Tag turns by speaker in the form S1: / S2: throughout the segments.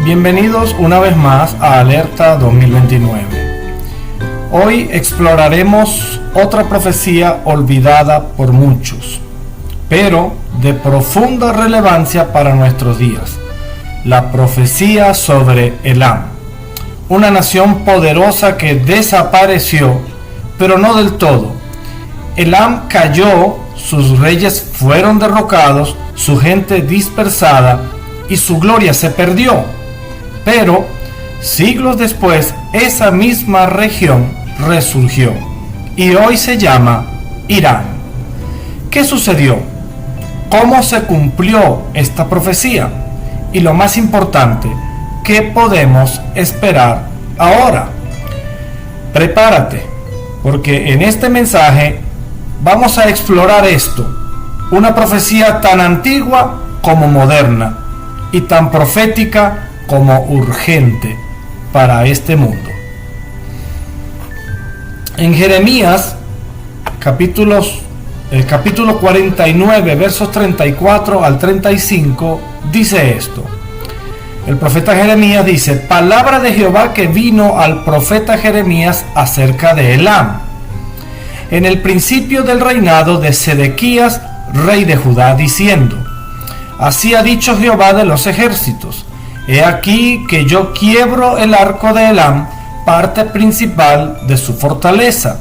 S1: Bienvenidos una vez más a Alerta 2029. Hoy exploraremos otra profecía olvidada por muchos, pero de profunda relevancia para nuestros días. La profecía sobre Elam, una nación poderosa que desapareció, pero no del todo. Elam cayó, sus reyes fueron derrocados, su gente dispersada y su gloria se perdió. Pero siglos después, esa misma región resurgió y hoy se llama Irán. ¿Qué sucedió? ¿Cómo se cumplió esta profecía? Y lo más importante, ¿qué podemos esperar ahora? Prepárate, porque en este mensaje vamos a explorar esto, una profecía tan antigua como moderna y tan profética como urgente para este mundo. En Jeremías, el capítulo 49, versos 34 al 35, dice esto. El profeta Jeremías dice: palabra de Jehová que vino al profeta Jeremías acerca de Elam, en el principio del reinado de Sedequías, rey de Judá, diciendo: así ha dicho Jehová de los ejércitos, he aquí que yo quiebro el arco de Elam, parte principal de su fortaleza,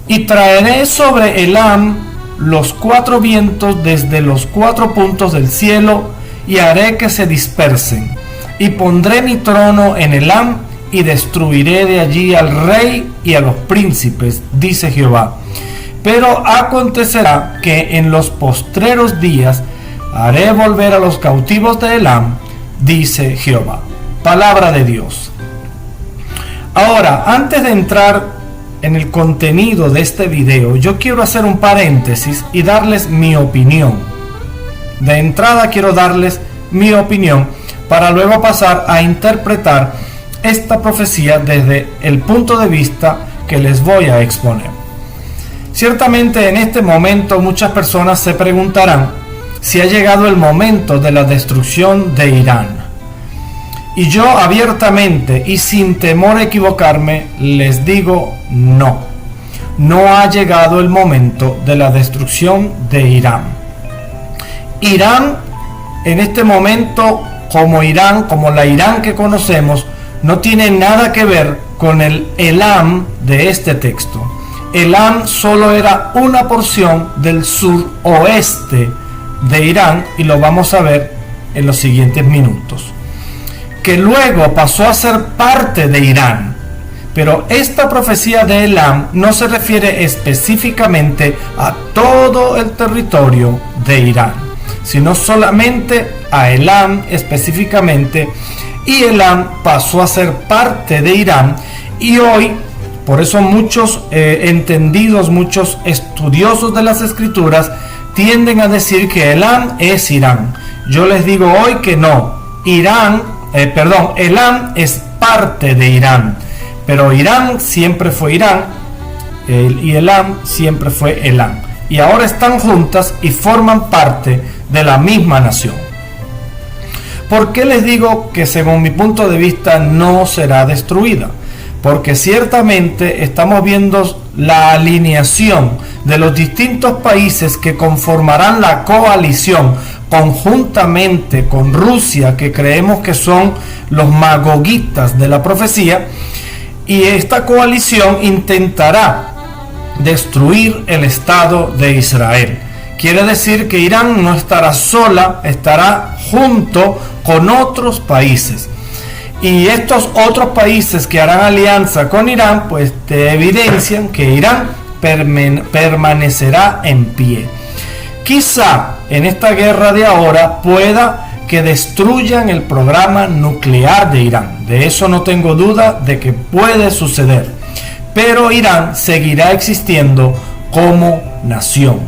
S1: y traeré sobre Elam los cuatro vientos desde los cuatro puntos del cielo, y haré que se dispersen, y pondré mi trono en Elam, y destruiré de allí al rey y a los príncipes, dice Jehová. Pero acontecerá que en los postreros días haré volver a los cautivos de Elam, dice Jehová. Palabra de Dios. Ahora, antes de entrar en el contenido de este video, yo quiero hacer un paréntesis y darles mi opinión. De entrada quiero darles mi opinión para luego pasar a interpretar esta profecía desde el punto de vista que les voy a exponer. Ciertamente en este momento muchas personas se preguntarán si ha llegado el momento de la destrucción de Irán. Y yo abiertamente y sin temor a equivocarme les digo no. No ha llegado el momento de la destrucción de Irán. Irán en este momento, como Irán, como la Irán que conocemos, no tiene nada que ver con el Elam de este texto. Elam solo era una porción del suroeste de Irán, y lo vamos a ver en los siguientes minutos, que luego pasó a ser parte de Irán. Pero esta profecía de Elam no se refiere específicamente a todo el territorio de Irán, sino solamente a Elam específicamente, y Elam pasó a ser parte de Irán. Y hoy, por eso muchos entendidos, muchos estudiosos de las escrituras tienden a decir que Elam es Irán. Yo les digo hoy que no. Elam es parte de Irán, pero Irán siempre fue Irán, y Elam siempre fue Elam, y ahora están juntas y forman parte de la misma nación. ¿Por qué les digo que según mi punto de vista no será destruida? Porque ciertamente estamos viendo la alineación de los distintos países que conformarán la coalición conjuntamente con Rusia, que creemos que son los magoguitas de la profecía, y esta coalición intentará destruir el Estado de Israel. Quiere decir que Irán no estará sola, estará junto con otros países. Y estos otros países que harán alianza con Irán, pues te evidencian que Irán permanecerá en pie. Quizá en esta guerra de ahora pueda que destruyan el programa nuclear de Irán. De eso no tengo duda de que puede suceder. Pero Irán seguirá existiendo como nación.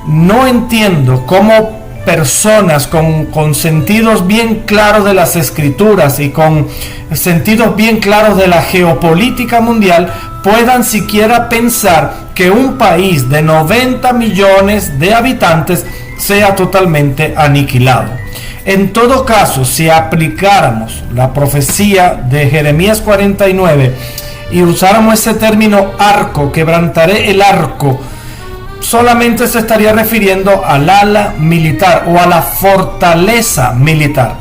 S1: No entiendo cómo personas con sentidos bien claros de las escrituras y con sentidos bien claros de la geopolítica mundial puedan siquiera pensar que un país de 90 millones de habitantes sea totalmente aniquilado. En todo caso, si aplicáramos la profecía de Jeremías 49 y usáramos ese término arco, quebrantaré el arco, solamente se estaría refiriendo al ala militar o a la fortaleza militar.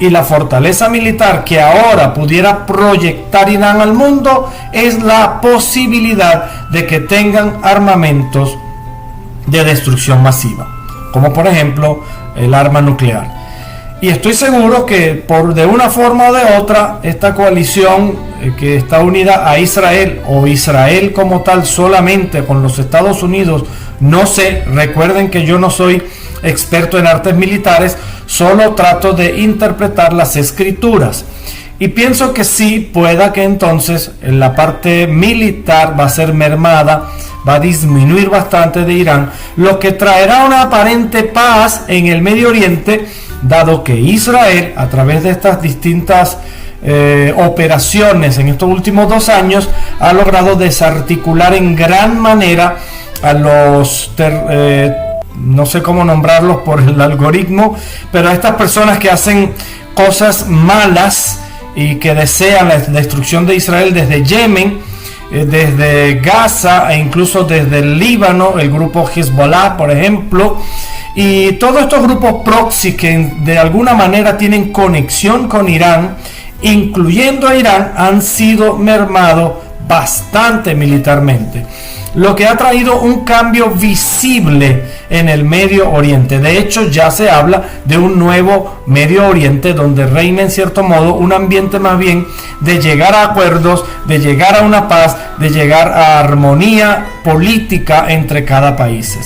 S1: Y la fortaleza militar que ahora pudiera proyectar Irán al mundo es la posibilidad de que tengan armamentos de destrucción masiva, como por ejemplo el arma nuclear. Y estoy seguro que de una forma o de otra, esta coalición que está unida a Israel, o Israel como tal solamente con los Estados Unidos, no sé, recuerden que yo no soy experto en artes militares, solo trato de interpretar las escrituras. Y pienso que sí, pueda que entonces la parte militar va a ser mermada, va a disminuir bastante de Irán, lo que traerá una aparente paz en el Medio Oriente, dado que Israel, a través de estas distintas operaciones en estos últimos 2 años, ha logrado desarticular en gran manera a los no sé cómo nombrarlos por el algoritmo, pero a estas personas que hacen cosas malas y que desean la destrucción de Israel desde Yemen, desde Gaza e incluso desde el Líbano, el grupo Hezbollah, por ejemplo, y todos estos grupos proxy que de alguna manera tienen conexión con Irán, incluyendo a Irán, han sido mermados bastante militarmente, lo que ha traído un cambio visible en el Medio Oriente. De hecho, ya se habla de un nuevo Medio Oriente donde reina en cierto modo un ambiente más bien de llegar a acuerdos, de llegar a una paz, de llegar a armonía política entre cada país.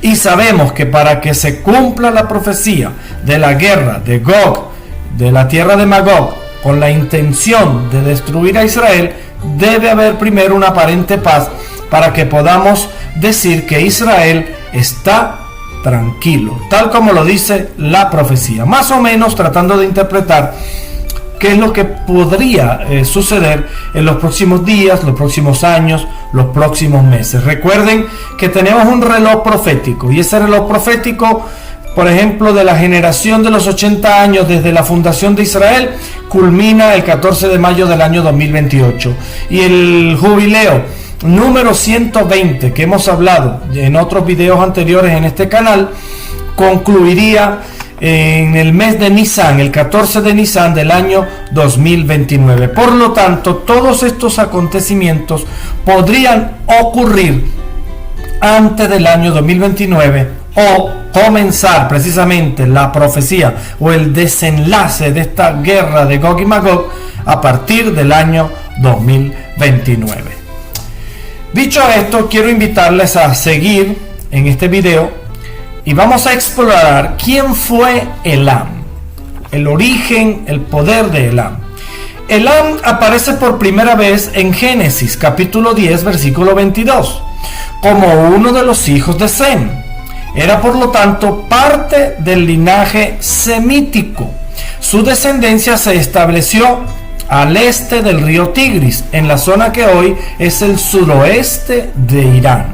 S1: Y sabemos que para que se cumpla la profecía de la guerra de Gog, de la tierra de Magog, con la intención de destruir a Israel, debe haber primero una aparente paz para que podamos decir que Israel está tranquilo, tal como lo dice la profecía, más o menos tratando de interpretar qué es lo que podría suceder en los próximos días, los próximos años, los próximos meses. Recuerden que tenemos un reloj profético, y ese reloj profético, por ejemplo, de la generación de los 80 años desde la fundación de Israel, culmina el 14 de mayo del año 2028. Y el jubileo número 120, que hemos hablado en otros videos anteriores en este canal, concluiría en el mes de Nisan, el 14 de Nisan del año 2029. Por lo tanto, todos estos acontecimientos podrían ocurrir antes del año 2029 o comenzar precisamente la profecía o el desenlace de esta guerra de Gog y Magog a partir del año 2029. Dicho esto, quiero invitarles a seguir en este video y vamos a explorar quién fue Elam, el origen, el poder de Elam. Elam aparece por primera vez en Génesis capítulo 10 versículo 22 como uno de los hijos de Sem. Era por lo tanto parte del linaje semítico. Su descendencia se estableció al este del río Tigris, en la zona que hoy es el suroeste de Irán.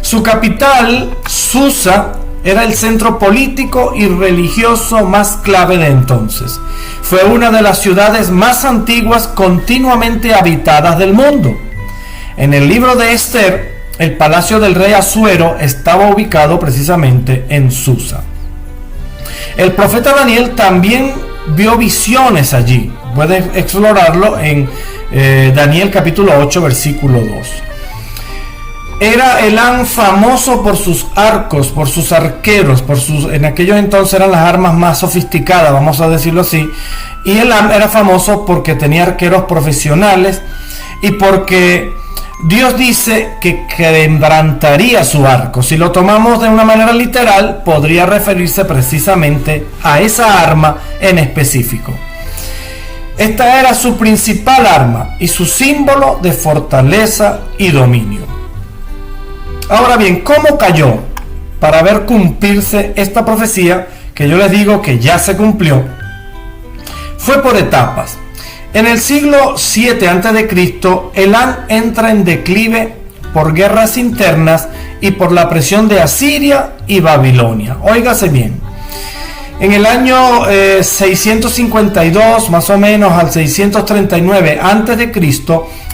S1: Su capital, Susa, era el centro político y religioso más clave de entonces. Fue una de las ciudades más antiguas continuamente habitadas del mundo. En el libro de Esther, el palacio del rey Asuero estaba ubicado precisamente en Susa. El profeta Daniel también vio visiones allí. Puedes explorarlo en Daniel capítulo 8 versículo 2. Era Elam famoso por sus arcos, por sus arqueros, en aquellos entonces eran las armas más sofisticadas, vamos a decirlo así. Y Elam era famoso porque tenía arqueros profesionales y porque Dios dice que quebrantaría su arco. Si lo tomamos de una manera literal, podría referirse precisamente a esa arma en específico. Esta era su principal arma y su símbolo de fortaleza y dominio. Ahora bien, ¿cómo cayó para ver cumplirse esta profecía que yo les digo que ya se cumplió? Fue por etapas. En el siglo 7 a.C., Elam entra en declive por guerras internas y por la presión de Asiria y Babilonia. Óigase bien, En el año 652, más o menos al 639 a.C.,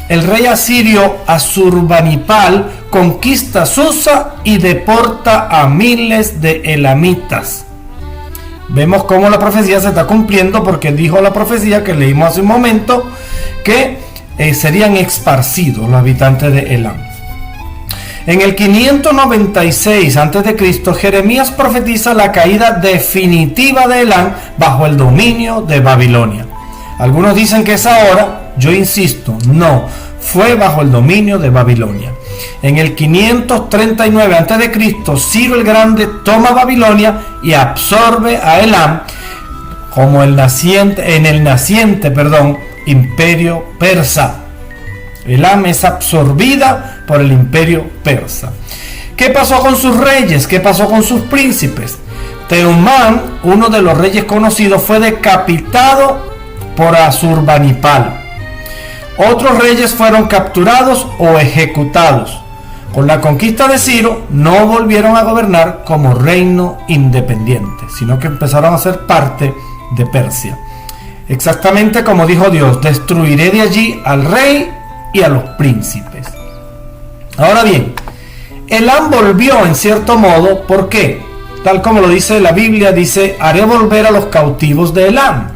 S1: el rey asirio Asurbanipal conquista Susa y deporta a miles de elamitas. Vemos cómo la profecía se está cumpliendo, porque dijo la profecía que leímos hace un momento que serían esparcidos los habitantes de Elam. En el 596 a.C., Jeremías profetiza la caída definitiva de Elam bajo el dominio de Babilonia. Algunos dicen que es ahora, yo insisto, no, fue bajo el dominio de Babilonia. En el 539 a.C., Ciro el Grande toma Babilonia y absorbe a Elam como en el naciente imperio persa. Elam es absorbida por el imperio persa. ¿Qué pasó con sus reyes? ¿Qué pasó con sus príncipes? Teumán, uno de los reyes conocidos, fue decapitado por Asurbanipal. Otros reyes fueron capturados o ejecutados. Con la conquista de Ciro no volvieron a gobernar como reino independiente, sino que empezaron a ser parte de Persia. Exactamente como dijo Dios: destruiré de allí al rey y a los príncipes. Ahora bien, Elam volvió en cierto modo. ¿Por qué? Tal como lo dice la Biblia, dice: haré volver a los cautivos de Elam.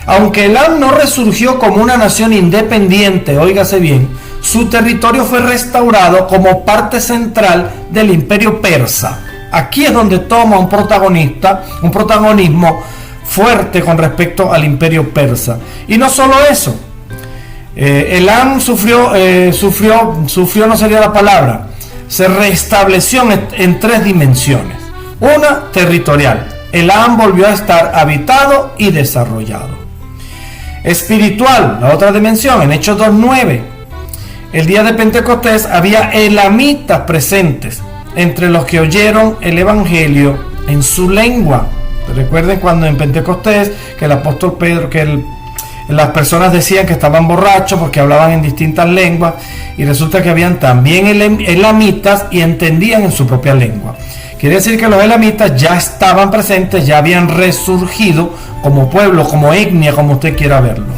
S1: Aunque Elam no resurgió como una nación independiente, óigase bien, su territorio fue restaurado como parte central del imperio persa. Aquí es donde toma un protagonismo fuerte con respecto al imperio persa. Y no solo eso, Elam sufrió, no sería la palabra, se restableció en tres dimensiones. Una, territorial. Elam volvió a estar habitado y desarrollado. Espiritual, la otra dimensión, en Hechos 2:9. El día de Pentecostés había elamitas presentes entre los que oyeron el evangelio en su lengua. Recuerden cuando en Pentecostés que el apóstol Pedro, las personas decían que estaban borrachos porque hablaban en distintas lenguas, y resulta que habían también elamitas y entendían en su propia lengua. Quiere decir que los elamitas ya estaban presentes, ya habían resurgido como pueblo, como etnia, como usted quiera verlo.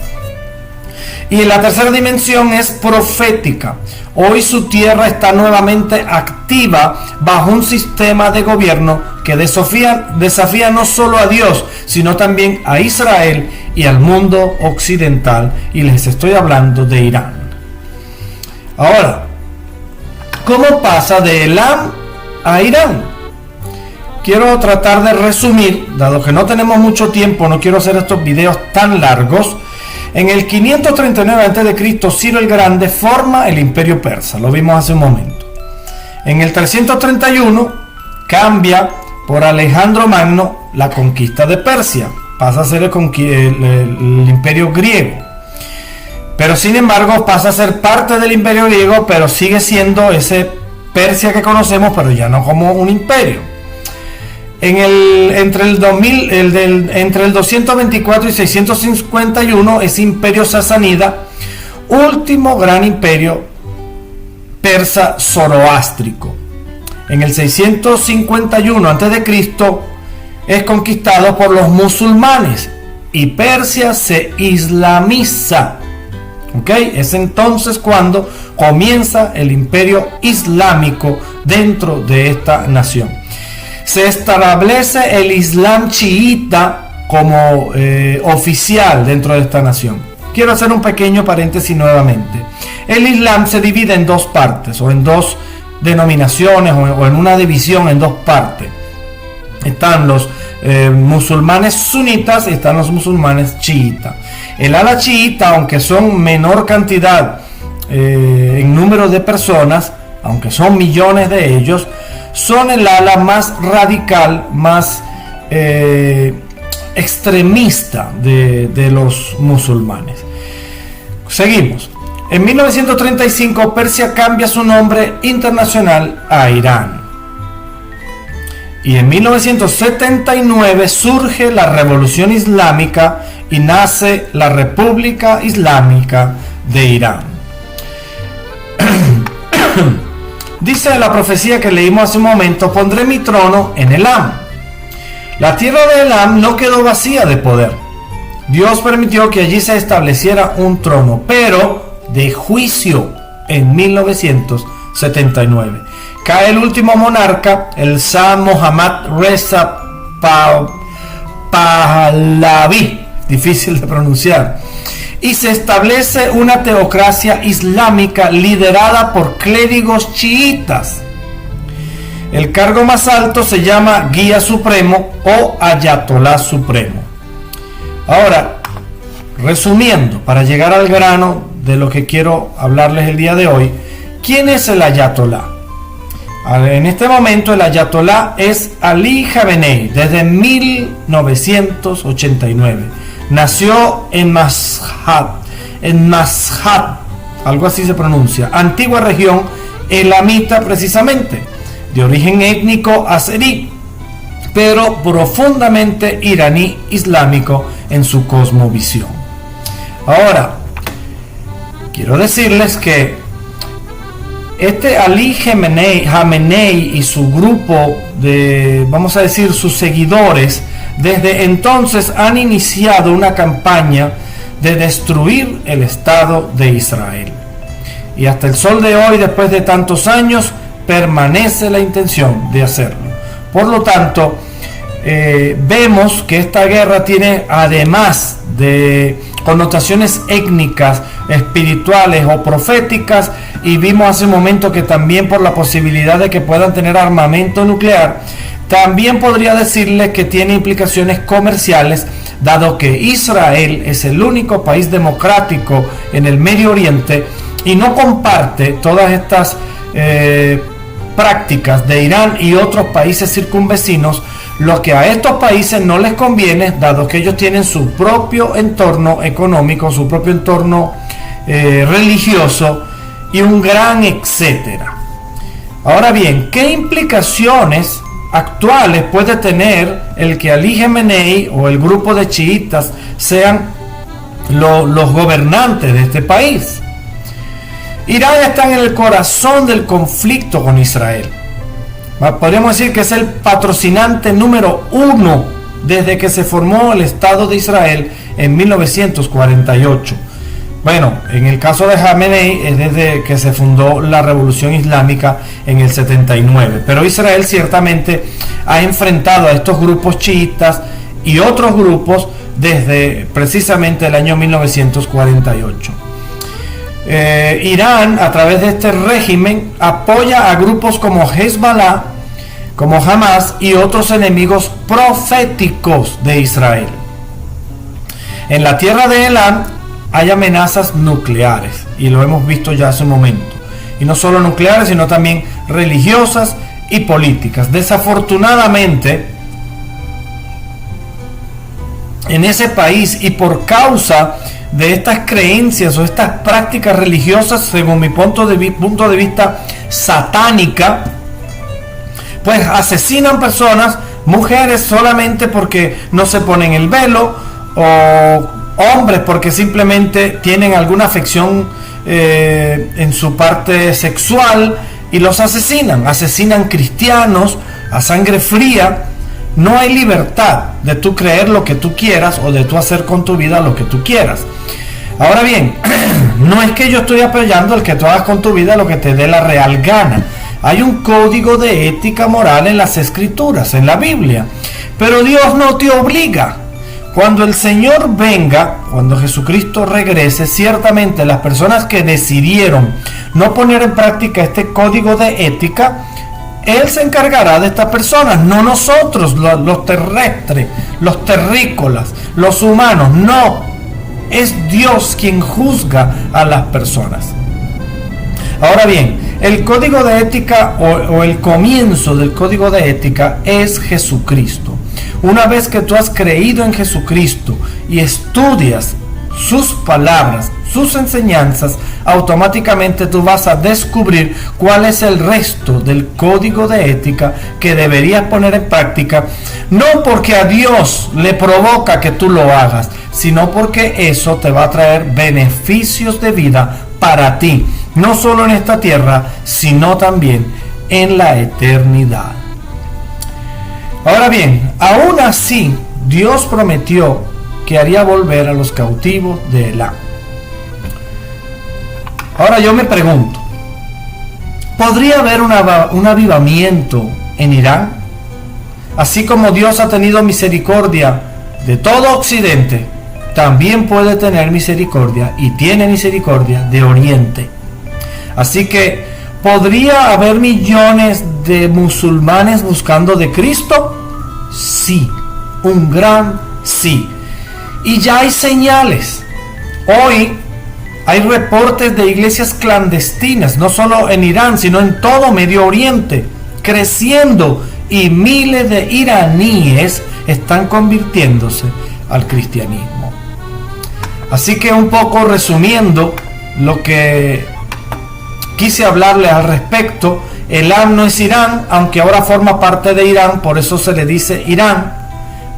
S1: Y la tercera dimensión es profética. Hoy su tierra está nuevamente activa bajo un sistema de gobierno que desafía no solo a Dios, sino también a Israel y al mundo occidental. Y les estoy hablando de Irán. Ahora, ¿cómo pasa de Elam a Irán? Quiero tratar de resumir, dado que no tenemos mucho tiempo, no quiero hacer estos videos tan largos. En el 539 a.C., Ciro el Grande forma el imperio persa, lo vimos hace un momento. En el 331 cambia por Alejandro Magno la conquista de Persia, pasa a ser el imperio griego. Pero sin embargo pasa a ser parte del imperio griego, pero sigue siendo ese Persia que conocemos, pero ya no como un imperio. Entre el 224 y 651 es imperio sasánida, último gran imperio persa zoroástrico. En el 651 a.C. es conquistado por los musulmanes y Persia se islamiza. Es entonces cuando comienza el imperio islámico dentro de esta nación. Se establece el Islam chiita como oficial dentro de esta nación. Quiero hacer un pequeño paréntesis nuevamente. El Islam se divide en dos partes, o en dos denominaciones, o en una división en dos partes. Están los musulmanes sunitas y están los musulmanes chiitas. El ala chiita, aunque son menor cantidad en número de personas, aunque son millones de ellos, son el ala más radical, más extremista de los musulmanes. Seguimos. En 1935 Persia cambia su nombre internacional a Irán. Y en 1979 surge la Revolución Islámica y nace la República Islámica de Irán. Dice la profecía que leímos hace un momento: pondré mi trono en Elam. La tierra de Elam no quedó vacía de poder. Dios permitió que allí se estableciera un trono, pero de juicio, en 1979. Cae el último monarca, el Shah Mohammad Reza Pahlavi, difícil de pronunciar, y se establece una teocracia islámica liderada por clérigos chiitas. El cargo más alto se llama Guía Supremo o Ayatolá Supremo. Ahora, resumiendo, para llegar al grano de lo que quiero hablarles el día de hoy, ¿quién es el Ayatolá? En este momento el Ayatolá es Ali Khamenei, desde 1989. Nació en Mashhad, algo así se pronuncia, antigua región elamita precisamente, de origen étnico azerí, pero profundamente iraní islámico en su cosmovisión. Ahora, quiero decirles que este Ali Khamenei y su grupo de, vamos a decir, sus seguidores, desde entonces han iniciado una campaña de destruir el Estado de Israel. Y hasta el sol de hoy, después de tantos años, permanece la intención de hacerlo. Por lo tanto, vemos que esta guerra tiene, además de connotaciones étnicas, espirituales o proféticas, y vimos hace un momento que también por la posibilidad de que puedan tener armamento nuclear, también podría decirles que tiene implicaciones comerciales, dado que Israel es el único país democrático en el Medio Oriente y no comparte todas estas prácticas de Irán y otros países circunvecinos, lo que a estos países no les conviene, dado que ellos tienen su propio entorno económico, su propio entorno religioso y un gran etcétera. Ahora bien, ¿qué implicaciones actuales puede tener el que Ali Khamenei o el grupo de chiitas sean los gobernantes de este país? Irán está en el corazón del conflicto con Israel. Podríamos decir que es el patrocinante número 1 desde que se formó el Estado de Israel en 1948. Bueno, en el caso de Khamenei es desde que se fundó la Revolución Islámica en el 79. Pero Israel ciertamente ha enfrentado a estos grupos chiitas y otros grupos desde precisamente el año 1948. Irán, a través de este régimen, apoya a grupos como Hezbollah, como Hamas y otros enemigos proféticos de Israel. En la tierra de Elam hay amenazas nucleares, y lo hemos visto ya hace un momento. Y no solo nucleares, sino también religiosas y políticas. Desafortunadamente, en ese país, y por causa de estas creencias o estas prácticas religiosas, según mi punto de vista satánica, pues asesinan personas, mujeres solamente porque no se ponen el velo, o hombres porque simplemente tienen alguna afección en su parte sexual, y los asesinan cristianos a sangre fría. No hay libertad de tú creer lo que tú quieras o de tú hacer con tu vida lo que tú quieras. Ahora bien, no es que yo estoy apoyando el que tú hagas con tu vida lo que te dé la real gana. Hay un código de ética moral en las Escrituras, en la Biblia, pero Dios no te obliga. Cuando el Señor venga, cuando Jesucristo regrese, ciertamente las personas que decidieron no poner en práctica este código de ética, Él se encargará de estas personas, no nosotros, los terrestres, los terrícolas, los humanos. No, es Dios quien juzga a las personas. Ahora bien, el código de ética o el comienzo del código de ética es Jesucristo. Una vez que tú has creído en Jesucristo y estudias sus palabras, sus enseñanzas, automáticamente tú vas a descubrir cuál es el resto del código de ética que deberías poner en práctica, no porque a Dios le provoca que tú lo hagas, sino porque eso te va a traer beneficios de vida para ti, no solo en esta tierra, sino también en la eternidad. Ahora bien, aún así, Dios prometió que haría volver a los cautivos de Elam. Ahora yo me pregunto, ¿podría haber un avivamiento en Irán? Así como Dios ha tenido misericordia de todo Occidente, también puede tener misericordia y tiene misericordia de Oriente. Así que, ¿podría haber millones de musulmanes buscando de Cristo? Sí, un gran sí. Y ya hay señales. Hoy hay reportes de iglesias clandestinas, no solo en Irán, sino en todo Medio Oriente, creciendo, y miles de iraníes están convirtiéndose al cristianismo. Así que, un poco resumiendo lo que quise hablarles al respecto, Elam no es Irán, aunque ahora forma parte de Irán, por eso se le dice Irán,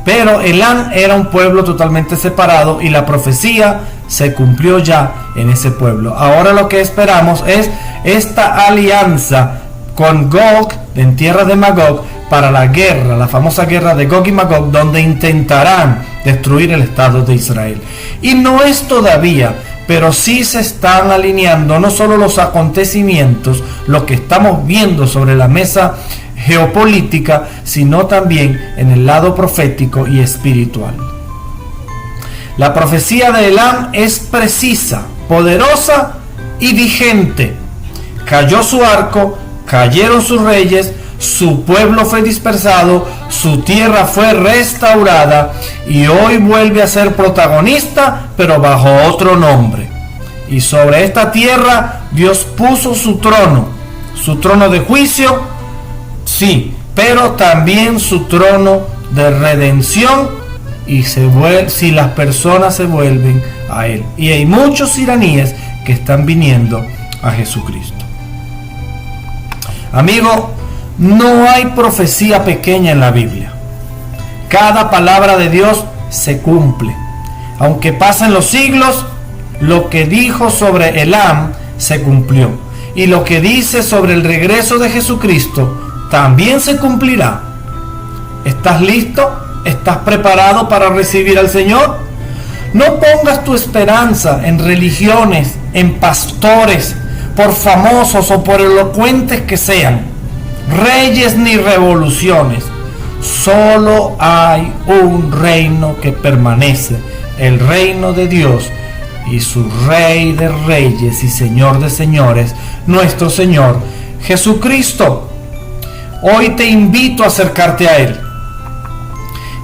S1: pero Elam era un pueblo totalmente separado y la profecía se cumplió ya en ese pueblo. Ahora lo que esperamos es esta alianza con Gog, en tierra de Magog, para la guerra, la famosa guerra de Gog y Magog, donde intentarán destruir el Estado de Israel. Y no es todavía, pero sí se están alineando no solo los acontecimientos, lo que estamos viendo sobre la mesa geopolítica, sino también en el lado profético y espiritual. La profecía de Elam es precisa, poderosa y vigente. Cayó su arco, cayeron sus reyes, su pueblo fue dispersado, su tierra fue restaurada y hoy vuelve a ser protagonista, pero bajo otro nombre. Y sobre esta tierra Dios puso su trono de juicio, sí, pero también su trono de redención, y si las personas se vuelven a Él. Y hay muchos iraníes que están viniendo a Jesucristo. Amigo, no hay profecía pequeña en la Biblia. Cada palabra de Dios se cumple. Aunque pasen los siglos, lo que dijo sobre Elam se cumplió. Y lo que dice sobre el regreso de Jesucristo también se cumplirá. ¿Estás listo? ¿Estás preparado para recibir al Señor? No pongas tu esperanza en religiones, en pastores, por famosos o por elocuentes que sean, reyes ni revoluciones. Solo hay un reino que permanece, el reino de Dios, y su Rey de reyes y Señor de señores, nuestro Señor Jesucristo. Hoy te invito a acercarte a Él.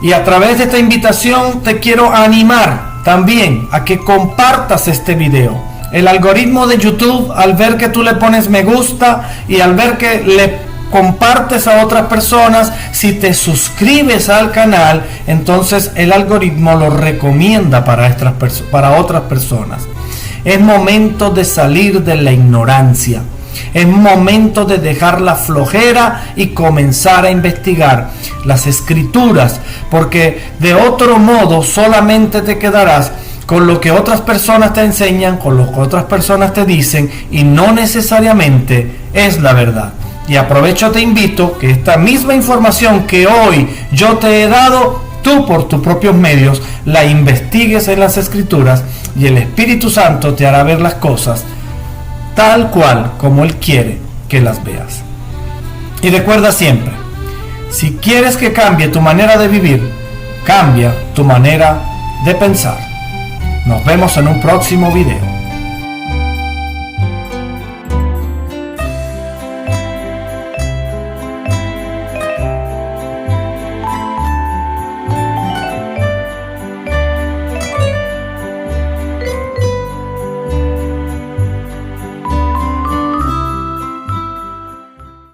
S1: Y a través de esta invitación te quiero animar también a que compartas este video. El algoritmo de YouTube, al ver que tú le pones me gusta y al ver que le compartes a otras personas, si te suscribes al canal, entonces el algoritmo lo recomienda para otras personas. Es momento de salir de la ignorancia. Es momento de dejar la flojera y comenzar a investigar las escrituras, porque de otro modo solamente te quedarás con lo que otras personas te enseñan, con lo que otras personas te dicen, y no necesariamente es la verdad. Y aprovecho, te invito que esta misma información que hoy yo te he dado, tú por tus propios medios la investigues en las escrituras, y el Espíritu Santo te hará ver las cosas tal cual como Él quiere que las veas. Y recuerda siempre, si quieres que cambie tu manera de vivir, cambia tu manera de pensar. Nos vemos en un próximo video.